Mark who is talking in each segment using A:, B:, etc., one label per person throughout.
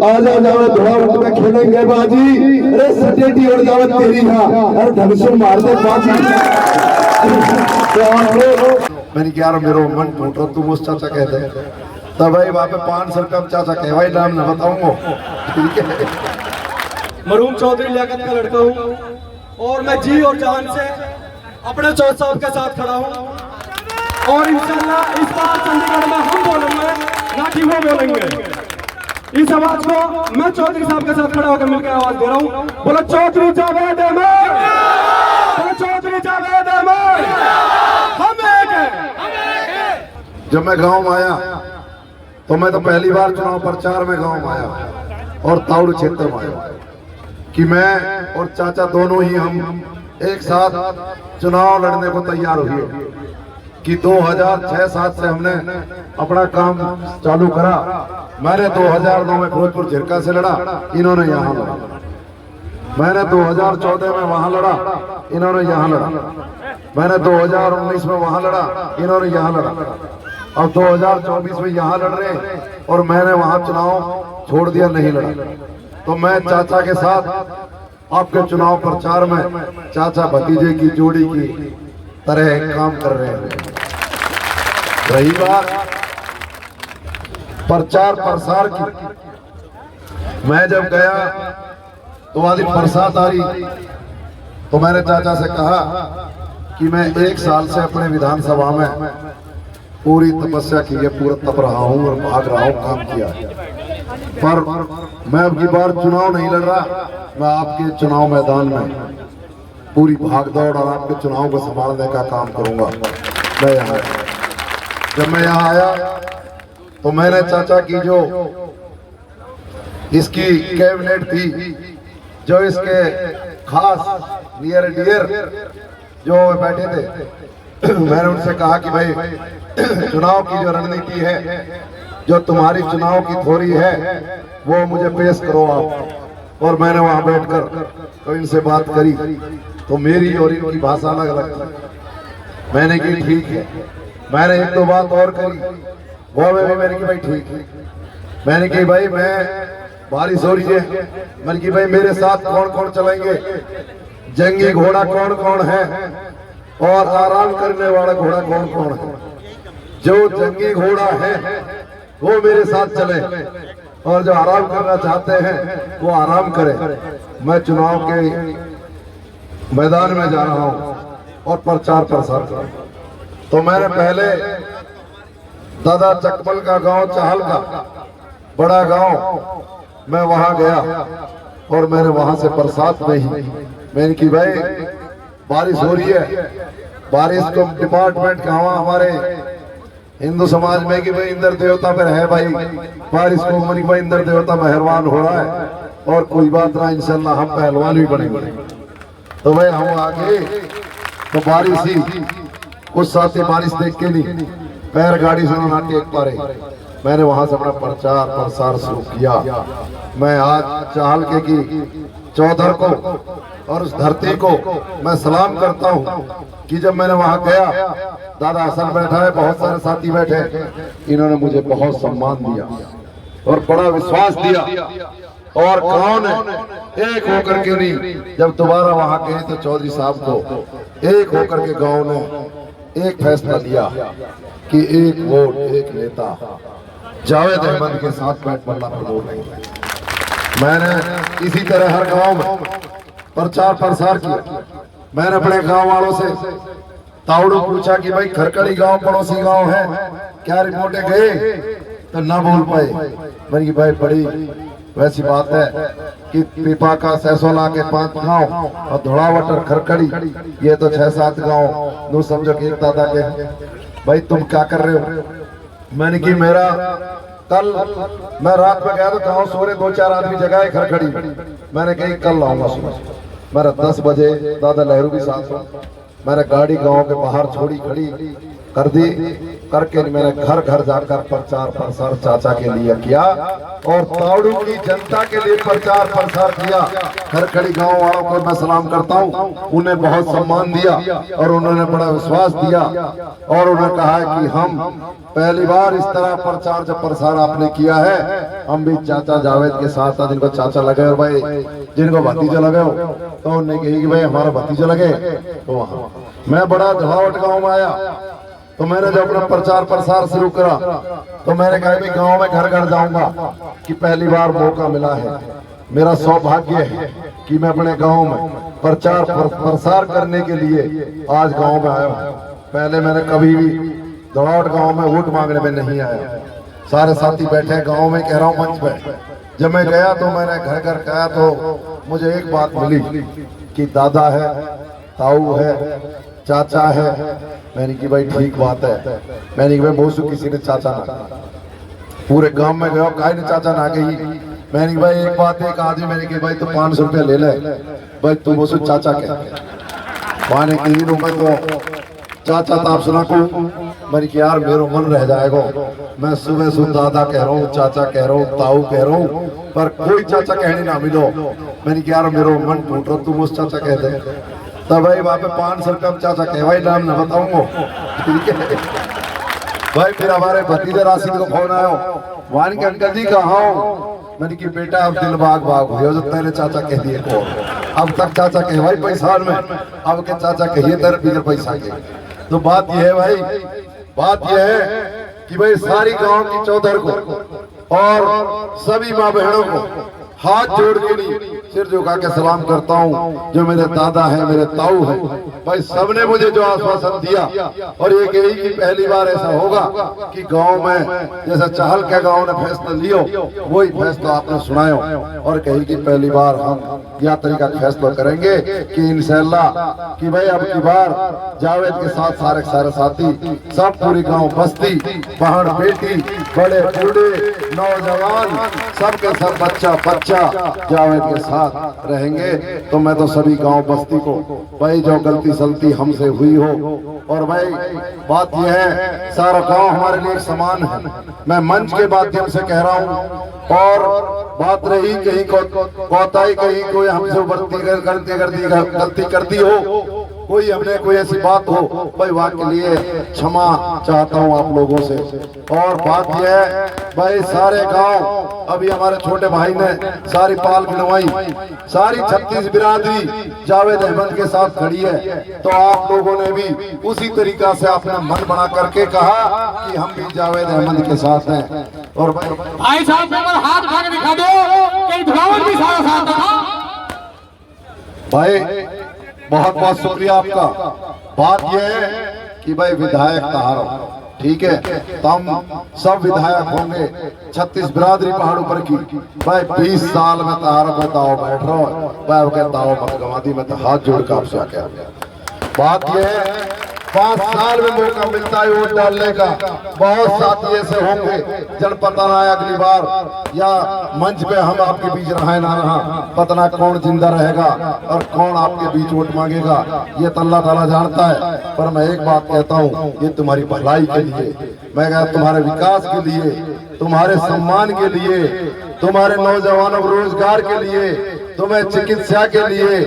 A: आजा जाओ धोड़ा में खेलेंगे बाजी। अरे सटेटी और जावत तेरी ना, अरे ढंग से मार दे बाजी।
B: मैंने क्या मेरो मन टूट रहा, तुम उस चाचा कहते हैं तब भाई वहाँ पे 500 कम चाचा कहे भाई नाम न बताऊंगा, ठीक है।
C: मरहूम चौधरी लियाकत का लड़का हूँ और मैं जी और जान से अपने चौधरी साहब के साथ खड़ा हूँ और इंशाल्लाह इस बार चंडीगढ़ में हम बोलेंगे ना कि वो बोलेंगे। इस आवाज को मैं चौधरी साहब के साथ खड़ा होकर मिलकर आवाज दे रहा हूँ। बोलो चौधरी जावेद अहमद, बोलो चौधरी जावेद अहमद, हम एक हैं।
B: जब मैं गांव में आया तो मैं तो पहली बार चुनाव प्रचार में गांव में आया और ताउड़ क्षेत्र में आया कि मैं और चाचा दोनों ही हम एक साथ चुनाव लड़ने को तैयार हुए कि 2006-07 से हमने अपना काम चालू करा। मैंने 2009 में फिरोजपुर झिरका से लड़ा, इन्होंने यहाँ लड़ा। मैंने 2014 में वहां लड़ा, इन्होंने यहाँ लड़ा। मैंने 2019 में वहां लड़ा, इन्होंने यहाँ लड़ा। अब 2024 में यहाँ लड़ रहे हैं और मैंने वहां चुनाव छोड़ दिया, नहीं लड़ा। तो मैं चाचा के साथ आपके चुनाव प्रचार में चाचा भतीजे की जोड़ी की तरह काम कर रहे हैं। रही बात प्रचार प्रसार की, मैं जब गया तो वाली बरसात आ रही तो मैंने चाचा से कहा कि मैं 1 साल से अपने विधानसभा में पूरी तपस्या की है, पूरा तप रहा हूं और भाग रहा हूं, काम किया, पर मैं अब की बार चुनाव नहीं लड़ रहा। मैं आपके चुनाव मैदान में पूरी भागदौड़ और आपके चुनाव को संभालने का काम करूंगा। मैं यहाँ जब मैं यहाँ आया तो मैंने चाचा की जो इसकी कैबिनेट थी, जो इसके खास नियर डियर जो बैठे थे, मैंने उनसे कहा कि भाई चुनाव की जो रणनीति है, जो तुम्हारी चुनाव की थ्योरी है, वो मुझे पेश करो आप। और मैंने वहां बैठकर तो इनसे बात करी तो मेरी और इनकी भाषा अलग अलग थी। मैंने की ठीक है। मैंने 1-2 बात और करी, वो में भी मैंने की भाई ठीक है। मैंने की भाई मैं बारिश हो रही है, मैंने की भाई मेरे साथ कौन कौन चलेंगे, जंगी घोड़ा कौन कौन है और आराम करने वाला घोड़ा कौन कौन है। जो जंगी घोड़ा है वो मेरे साथ चले और जो आराम करना चाहते हैं वो आराम करें। मैं चुनाव के मैदान में जा रहा हूं और प्रचार प्रसार कर। तो मैंने पहले दादा चकमल का गांव, चाहल का बड़ा गांव, मैं वहां गया और मैंने वहां से बरसात में ही मैंने की भाई बारिश हो रही है, बारिश को डिपार्टमेंट कहा हमारे हिंदू समाज में कि भाई इंद्र देवता पर है, भाई बारिश को मनी भाई इंद्र देवता मेहरबान हो रहा है और कोई बात ना, इंशाल्लाह हम पहलवान भी बनेंगे। तो भाई हम आगे तो बारिश ही कुछ साथी बारिश देख के नहीं पैर गाड़ी से ना टेक पा रहे। मैंने वहां से अपना प्रचार प्रसार शुरू किया। मैं आज चाहल के की चौधर को और उस धरती को मैं सलाम करता हूं कि जब मैंने वहां गया, दादा हसन बैठा है, बहुत सारे साथी बैठे, इन्होंने मुझे बहुत सम्मान दिया और बड़ा विश्वास दिया और गांव ने एक होकर के नहीं, जब दोबारा वहां गए तो चौधरी साहब को एक होकर के गांव ने एक फैसला लिया कि एक वोट एक नेता जावेद अहमद के साथ बैठ बल्ला पर वोट नहीं। मैंने इसी तरह हर गांव में प्रचार प्रसार किया। मैंने अपने गांव वालों से ताउड़ू पूछा कि भाई खरकड़ी गांव पड़ोसी गांव है, क्या रिपोर्टें गए, तो ना बोल पाए। मेरी भाई बड़ी वैसी बात है कि पीपा का सैसोला के 5 गांव और धोड़ावटर खरकड़ी ये तो 6-7 गांव, नो समझो कि एक दादा के। भाई तुम क्या कर रहे हो? मैंने कि मेरा कल मैं रात में गया तो गांव सोरे 2-4 आदमी जगह है खरखड़ी। मैंने कही कल लाऊंगा सुबह। मेरा 10 बजे दादा लहरू भी साथ हो, मैंने गाड़ी गांव के बाहर छोड़ी, खड़ी कर दी करके मैंने घर घर जाकर प्रचार प्रसार चाचा के लिए किया और तावड़ू की जनता के लिए प्रचार प्रसार किया। खरखड़ी गांव वालों को मैं सलाम करता हूं, उन्हें बहुत सम्मान दिया और उन्होंने बड़ा विश्वास दिया और उन्होंने कहा कि हम पहली बार इस तरह प्रचार जब प्रसार आपने किया है, हम भी चाचा जावेद के साथ था, जिनको चाचा लगे और भाई जिनको भतीजा लगे हो, तो उन्होंने कही कि भाई हमारा भतीजा लगे। तो वहां मैं बड़ा धड़ावट गाँव में आया, तो मैंने जब अपना प्रचार प्रसार शुरू करा तो मैंने कहा कि गांव में घर घर जाऊंगा कि पहली बार मौका मिला है, मेरा सौभाग्य है कि मैं अपने गांव में प्रचार प्रसार करने के लिए आज गांव में आया हूं। पहले मैंने कभी भी दौड़ावट गांव में वोट मांगने में नहीं आया। सारे साथी बैठे गांव में, कह रहा हूं मंच पे। जब मैं गया तो मैंने घर घर कहा तो मुझे एक बात मिली कि दादा है, ताऊ है, चाचा है। मैंने की भाई ठीक बात है। मैंने की भाई बहुत किसी ने चाचा ना, पूरे गांव में गया काहे ने चाचा ना गई। मैंने की भाई एक बात एक आदमी, मैंने की भाई तो 500 रुपया ले ले भाई, तुम वो चाचा कहते माने की तो चाचा तो आप सुना को। मैंने कि यार मेरा मन रह जाएगा, मैं सुबह सुबह दादा कह रहा हूँ, चाचा कह रहा हूँ, ताऊ कह रहा हूँ, पर कोई चाचा कहने ना मिलो। मैंने कि यार मेरा मन टूट रहा, तुम उस चाचा कह दे। तब भाई वहां पे 500 रुपया चाचा कह भाई नाम ना बताऊंगा, ठीक है भाई। फिर हमारे भतीजे राशिद को फोन आया, वानी के अंकल जी कहाँ हो। मैंने कि बेटा अब दिल बाग बाग हुए जो तेरे चाचा कह दिए को, अब तक चाचा कहे भाई पैसा में, अब के चाचा कहिए तेरे बिगर पैसा के। तो बात यह है भाई, बात यह है कि भाई सारी गांव की चौधर को और सभी माँ बहनों को हाथ जोड़ के नहीं सिर झुका के सलाम करता हूँ। जो मेरे दादा है, मेरे ताऊ है, भाई सबने मुझे जो आश्वासन दिया और ये कही कि पहली बार ऐसा होगा कि गांव में जैसा चाहल के गांव ने फैसला लियो वही फैसला आपने सुनायो, और कही कि पहली बार हम यह तरीका फैसला करेंगे कि इंशाअल्लाह कि भाई अब की बार जावेद के साथ सारे सारे साथी सब पूरी गांव बस्ती बहन बेटी बड़े बूढ़े नौजवान सबके सब बच्चा बच्चा जावेद के साथ रहेंगे। तो मैं तो सभी गांव बस्ती को भाई जो गलती सलती हमसे हुई हो, और भाई बात यह है सारा गांव हमारे लिए समान है, मैं मंच के माध्यम से कह रहा हूं। और बात रही कहीं कोताही, कहीं कोई हमसे गलती करती हो, कोई हमने कोई ऐसी बात हो भाई वहाँ के लिए क्षमा चाहता हूँ आप लोगों से। और बात यह है भाई सारे गांव, अभी हमारे छोटे भाई ने सारी पाल गिनवाई, सारी 36 बिरादरी जावेद अहमद के साथ खड़ी है। तो आप लोगों ने भी उसी तरीका से अपना मन बना करके कहा कि हम भी जावेद अहमद के साथ हैं। और
D: भाई साहब हाथ उठा के दिखा दो कहीं धुलावट भी सारा साथ था।
B: भाई बहुत बहुत शुक्रिया आपका। बात यह है कि भाई विधायक तहारो, ठीक है, तो हम सब विधायक होंगे 36 बिरादरी पहाड़ों पर की। भाई 20 साल में तहारो बताओ बैठ रहा हूँ भाई, कहता हूँ मतगवादी में तो हाथ जोड़ कर आपसे आके बात यह है 5 साल में मौका मिलता है वोट डालने का। बहुत साथी ऐसे होंगे जन पता ना अगली बार या मंच पे हम आपके बीच रहे ना रहा, पता ना कौन जिंदा रहेगा और कौन आपके बीच वोट मांगेगा, ये तो अल्लाह ताला जानता है। पर मैं एक बात कहता हूँ, ये तुम्हारी भलाई के लिए, मैं कहता तुम्हारे विकास के लिए, तुम्हारे सम्मान के लिए, तुम्हारे नौजवानों को रोजगार के लिए, तुम्हें चिकित्सा के लिए,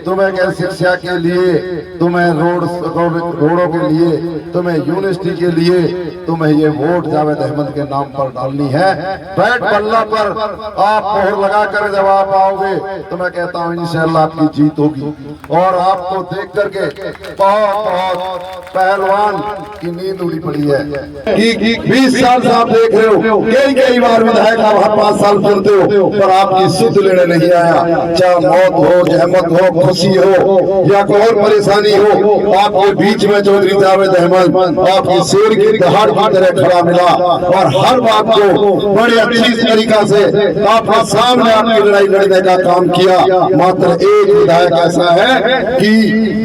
B: तुम्हें शिक्षा के लिए, तुम्हें रोडों के लिए, तुम्हें यूनिवर्सिटी के लिए, तुम्हें ये वोट जावेद अहमद के नाम पर डालनी है। बैट बल्ला पर आप मोहर लगा कर जब आप आओगे तो मैं कहता हूँ इंशाअल्लाह आपकी जीत होगी। और आपको देख करके बहुत बहुत पहलवान की नींद उड़ी पड़ी है कि 20 साल से आप देख रहे हो, कई बार विधायक आप हर 5 साल चलते हो पर आपकी सुध लेने नहीं आया। चाहे मौत हो, जहमत हो, खुशी हो या कोई और परेशानी हो, आपके बीच में चौधरी जावेद अहमद आपकी शेर की दहाड़ की तरह खड़ा मिला और हर बात को बड़े अच्छी तरीका से आपके सामने आपकी लड़ाई लड़ने का काम किया। मात्र एक विधायक ऐसा है कि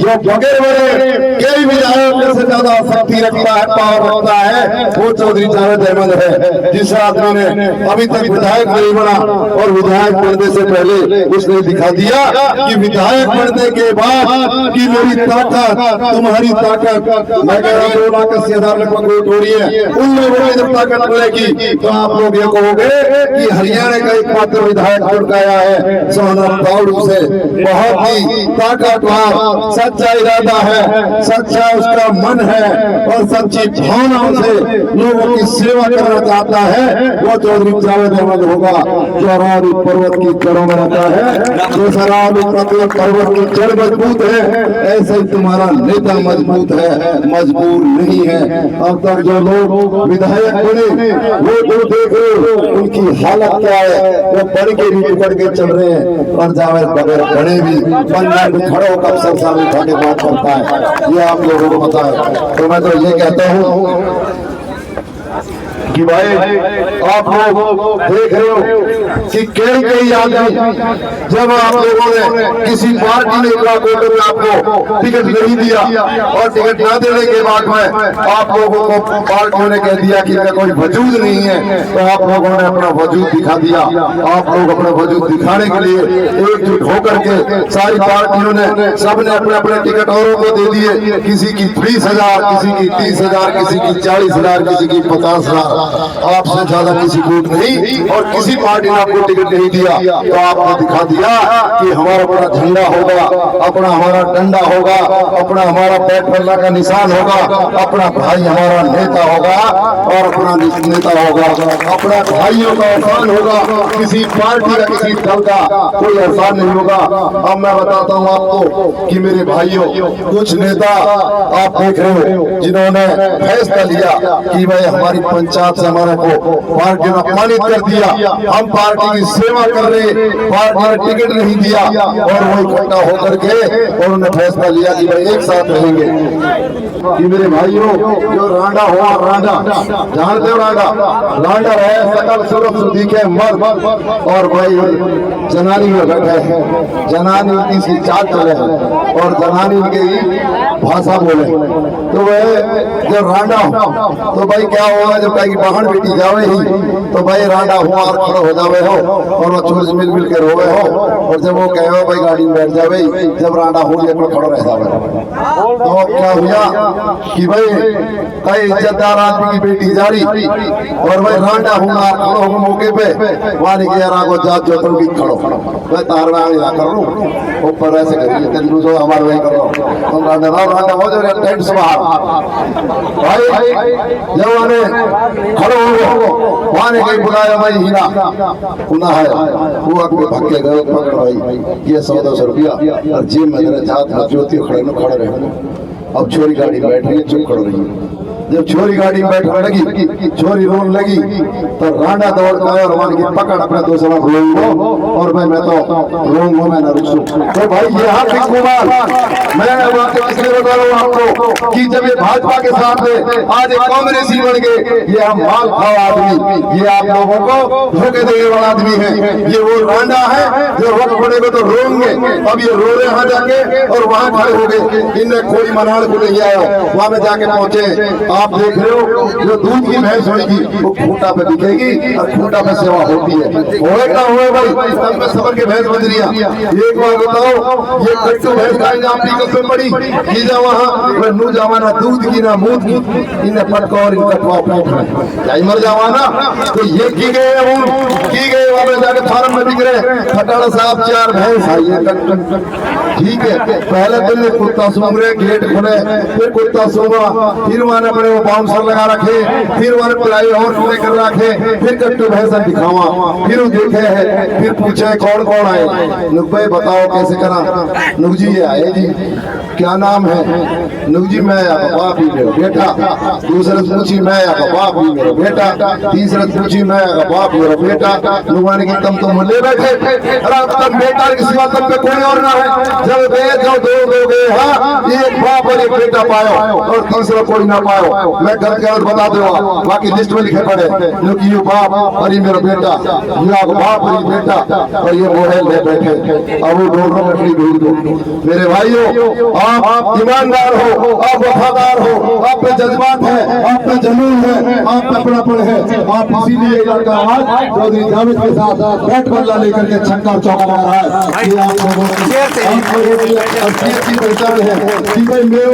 B: जो बगैर बड़े कई विधायकों से ज्यादा शक्ति रखता है, पावर रखता है, वो चौधरी जावेद अहमद है। जिस आदमी ने अभी तक विधायक नहीं बना और विधायक बनने से पहले उसने दिखा दिया कि विधायक
A: बढ़ने के बाद कि मेरी ताकत तुम्हारी ताकत, मैं कह रहा हूँ 2 लाख 80,000 लगभग वोट हो रही है, उन लोगों में जब ताकत मिलेगी तो आप लोग ये कहोगे कि हरियाणा का एक मात्र विधायक चुन आया है सोनम तावड़ू से। बहुत ही ताकतवर सच्चा इरादा है, सच्चा उसका मन है और सच्ची भावनाओं से लोगों की सेवा करना चाहता है, वो चौधरी जावेद अहमद होगा जो अरावली पर्वत की जड़ों में रहता है। जो अरावली पर्वत की जड़ मजबूत है, ऐसे ही तुम्हारा नेता मजबूत है, मजबूर नहीं है। अब तक जो लोग विधायक बने वो जो देख रहे हो उनकी हालत क्या है, वो बढ़ के भी बिगड़ के चल रहे हैं और जावेद बगैर बड़े भी 15 में खड़े होकर सब सामने उठा के बात करता है, ये आप लोगों को पता है। तो मैं तो ये कहता हूँ कि भाई आप लोग देख रहे हो कि कई आदमी, जब आप लोगों ने किसी पार्टी ने कोटे में आपको टिकट नहीं दिया और टिकट न देने के बाद में आप लोगों को पार्टियों ने कह दिया कि इनका कोई वजूद नहीं है, तो आप लोगों ने अपना वजूद दिखा दिया। आप लोग अपना वजूद दिखाने के लिए एकजुट होकर के सारी पार्टियों ने सबने अपने अपने टिकट औरों को दे दिए, किसी की 20,000, किसी की 30,000, किसी की 40,000, किसी की 50,000। आपसे ज्यादा किसी को नहीं और किसी पार्टी ने आपको टिकट नहीं दिया, तो आपने दिखा दिया कि हमारा अपना झंडा होगा, अपना हमारा डंडा होगा, अपना हमारा पेट पल्ला का निशान होगा, अपना भाई हमारा नेता होगा और अपना नेता होगा, अपना भाइयों का एहसान होगा, किसी पार्टी का किसी दल का कोई एहसान नहीं होगा। अब मैं बताता हूँ आपको कि मेरे भाइयों, कुछ नेता आप देख रहे हो जिन्होंने फैसला लिया कि भाई हमारी पंचायत से हमारे को पार्टी ने अपमानित कर दिया, हम पार्टी की सेवा कर रहे, पार्टी ने टिकट नहीं दिया और वो इकट्ठा होकर के उन्होंने फैसला लिया कि भाई एक साथ रहेंगे। कि मेरे भाइयों, जो रांडा हुआ, रांडा जानते हो, रांडा रहे सकल सूरत सुधी के मर्द और भाई जनानी में बैठे हैं, जनानी किसी जात चले और जनानी की भाषा बोले, तो वह जब रांडा हो तो भाई क्या होगा, जब कहीं बहन बेटी जावे ही तो भाई रांडा हुआ और खड़े हो जावे हो और वो चूज मिल मिल के रोवे हो, और जब वो कहे भाई गाड़ी में बैठ जावे, जब रांडा हो जाए तो खड़ा रह जावे, तो क्या हुआ कि भाई कई इज्जतदार आदमी की बेटी जा रही और भाई रांडा हुआ खड़ो हो मौके पे, वानी के यार आगो जात जो तुम भी खड़ो, मैं तार में आ कर लूं ऊपर ऐसे करिए तेलुगु जो हमारे वही करो, तुम रांडा हो जाए टेंट से बाहर भाई जब उन्हें खड़ो हो वहां ने कहीं बुलाया भाई हीरा पुना है, वो आगे भाग के गए, पकड़ भाई ये 100-200 रुपया और जेब में तेरे हाथ में ज्योति खड़े रहे। अब छोरी गाड़ी में बैठ रही है, चुप खड़ो रही है। जब छोरी गाड़ी में बैठने लगी, छोरी रोने लगी तो रांडा दौड़ का और मान की पकड़ अपने 200 रोऊंगा और भाई मैं तो रोऊंगा, मैं ना रुकूं। तो भाई ये हाथ कुमार, मैं बात इसलिए बता रहा हूँ आपको कि जब ये भाजपा के साथ में आज एक कांग्रेसी बन गए, ये हम माल खाओ आदमी, ये आप लोगों को धोखे देने वाला आदमी है, ये वो रांडा है जो वक्त पड़ेगा तो रोएंगे। अब ये रो रहे हैं जाके और वहां खड़े हो गए, इनने कोई मनाड़ को नहीं आया, वहां में जाके पहुंचे। आप देख रहे हो जो दूध की भैंस होगी वो खूंटा पे दिखेगी और खूंटा पे सेवा होती है, होएगा होए भाई सब में सबर के भैंस बज रही। एक बार बताओ, ये कट्टू भैंस का आपकी कसम पड़ी की जा वहां नू जावाना दूध की ना मूत की, इन्हें पटका और इनका टवा पेट में जाई मर जावाना, तो ये की गए वहां पे जाके फार्म में दिख रहे खटाड़ा साहब 4 भैंस आई है, ठीक है। पहले दिन कुत्ता सूंघ रहे, गेट खुले, फिर कुत्ता सूंघा, फिर वहां अपने वो बाउंसर लगा रखे, फिर वहां पलाई और टूटे कर रखे, फिर कट्टू भैंसा दिखावा, फिर वो देखे है, फिर पूछे कौन कौन आए, नुक भाई बताओ कैसे करा, नुक जी ये आए जी, क्या नाम है, नुक जी मैं बाप ही मेरा बेटा, दूसरे पूछी मैं बाप ही मेरा बेटा, तीसरे पूछी मैं बाप मेरा बेटा, नुमाने की तम तो ले बैठे, अरे तब बेटा के सिवा तब पे कोई और ना है, जब गए जो दो गए, हाँ एक बाप और एक बेटा पायो और तीसरा कोई ना पायो, पायो, मैं गलत बता दूंगा, बाकी लिस्ट में लिखे पड़े क्योंकि ये बाप और ये मेरा बेटा, ये आपका बाप और ये बेटा और ये मोहल में बैठे, अब वो दोनों लकड़ी ढूंढ दो। मेरे भाइयों, आप ईमानदार हो, आप वफादार हो, आप पे जज्बात है, आप पे जुनून है, आप पे अपनापन है, आप इसीलिए लड़का आज चौधरी जावेद के साथ बैट बल्ला लेकर के छक्का चौका मारा है। ये आप लोगों की असलियत की पहचान है कि भाई मैं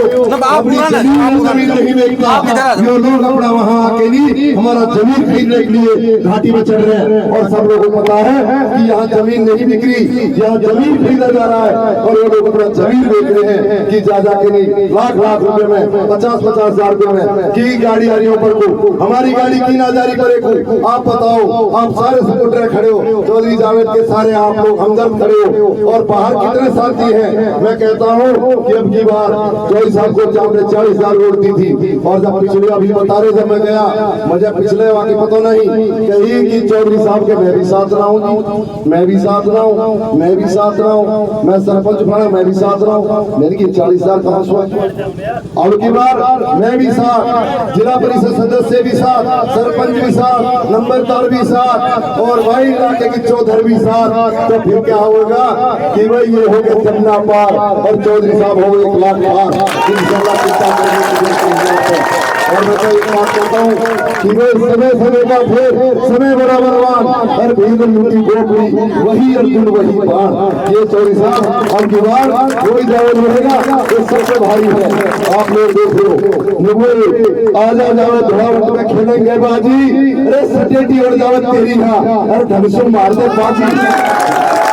A: अपनी जमीन नहीं बेचता, ये लोग अपना वहाँ आके नहीं हमारा जमीन खरीदने के लिए घाटी में चढ़ रहे हैं और सब लोगों को पता है कि यहाँ जमीन नहीं बिक रही, यहाँ जमीन खरीदा जा रहा है और ये लोग अपना जमीन बेच रहे हैं कि जा के नहीं लाख रुपए में 50-50 हजार रुपए में की गाड़ी आ रही ऊपर को, हमारी गाड़ी की ना जारी करे को। आप बताओ, आप सारे सपोर्टर खड़े हो, चौधरी जावेद के सारे आप लोग हमदर्द खड़े हो और बाहर कितने साथी हैं। मैं कहता हूँ कि अब की बार चौधरी साहब को हमने 40,000 वोट दी थी और जब पिछले अभी बता रहे जब मैं गया मुझे पिछले वाकई पता नहीं कही कि चौधरी साहब के मैं भी साथ रहा हूँ, मैं भी साथ रहा हूँ, मैं भी साथ रहा हूँ, मैं सरपंच बना मैं भी साथ रहा हूँ, मैंने की 40,000 कहाँ से अब की बार मैं भी साथ, जिला परिषद सदस्य भी साथ, सरपंच भी साथ, नंबरदार भी साथ और भाई इलाके की चौधरी भी साथ। तो फिर क्या होगा कि भाई ये हो गए जमुना पार और चौधरी साहब हो गए 1 लाख पार इंशाल्लाह चिंता करने की जरूरत है। और मैं तो एक बात कहता हूँ कि वो समय का फिर समय बड़ा बलवान और भीड़ लूटी गोपी वही अर्जुन वही बाण। ये चौधरी साहब अब की बार कोई जावत रहेगा ये सबसे भारी है। आप लोग देख लो आजा जावत धड़ावत में खेलेंगे बाजी, अरे सटेटी और जावत तेरी है, अरे धनुषों मार दे बाजी।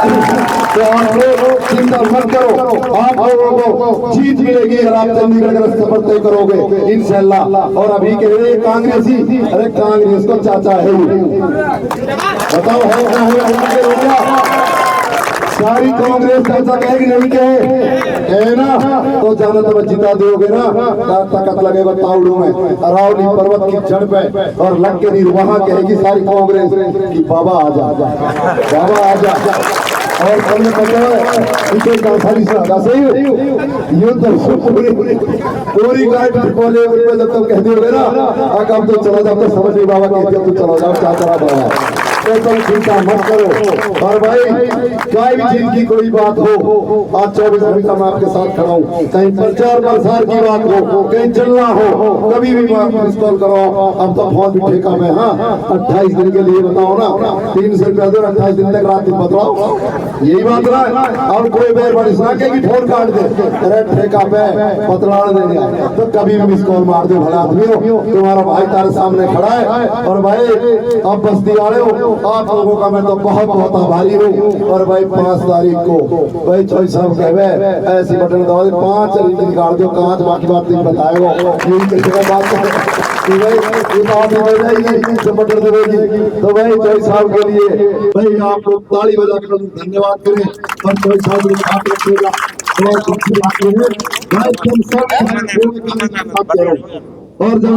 A: तो आप लोग चिंता मत करो, आप लोगों को जीत मिलेगी अगर आप चंडीगढ़ का सफर तय करोगे इंशाल्लाह। और अभी कह रहे कांग्रेसी, अरे कांग्रेस को चाचा है बताओ है सारी कांग्रेस चाचा कहेगी नहीं कहे ना तो जाना तो जिता दोगे ना, ताकत लगेगा तावड़ों में अरावली पर्वत की जड़ पे और लग के नहीं वहां कहेगी सारी कांग्रेस की बाबा आजा, बाबा आजा। और तुमने बताया सारी पूरी गाइड बोले जब तक कह दोगे ना अब तो चला जाओ तो समझ नहीं बाबा कहते तो चला जाओ चाचा बाबा तो तुम चिंता मत करो। और भाई कोई भी चीज की कोई बात हो आज 24 घंटा मैं आपके साथ खड़ा हूँ, कहीं प्रचार प्रसार की बात हो, कहीं चलना हो, कभी भी मिस कॉल करो। अब तो फोन भी ठेका में, हाँ 28 दिन के लिए बताओ ना 300 रुपया दो 28 दिन तक रात दिन बतलाओ, यही बात है। और कोई बेरबारिश ना के फोन काट दे अरे ठेका पे बतलाने देंगे तो कभी भी मिस कॉल मार दो, भला आदमी हो, तुम्हारा भाई तारे सामने खड़ा है। और भाई आप बस्ती वाले हो, आप लोगों का मैं तो बहुत बहुत आभारी हूँ। और भाई 5 तारीख को भाई चौधरी साहब कहे ऐसी बटन दबा दे 5 रील निकाल दो कांच, बाकी बात नहीं बताएगा यही किसी बात कि भाई ये बात हो जाएगी जो बटन दबेगी। तो भाई चौधरी साहब के लिए भाई आप लोग ताली बजा कर धन्यवाद करें और चौधरी साहब के साथ रखिएगा और जब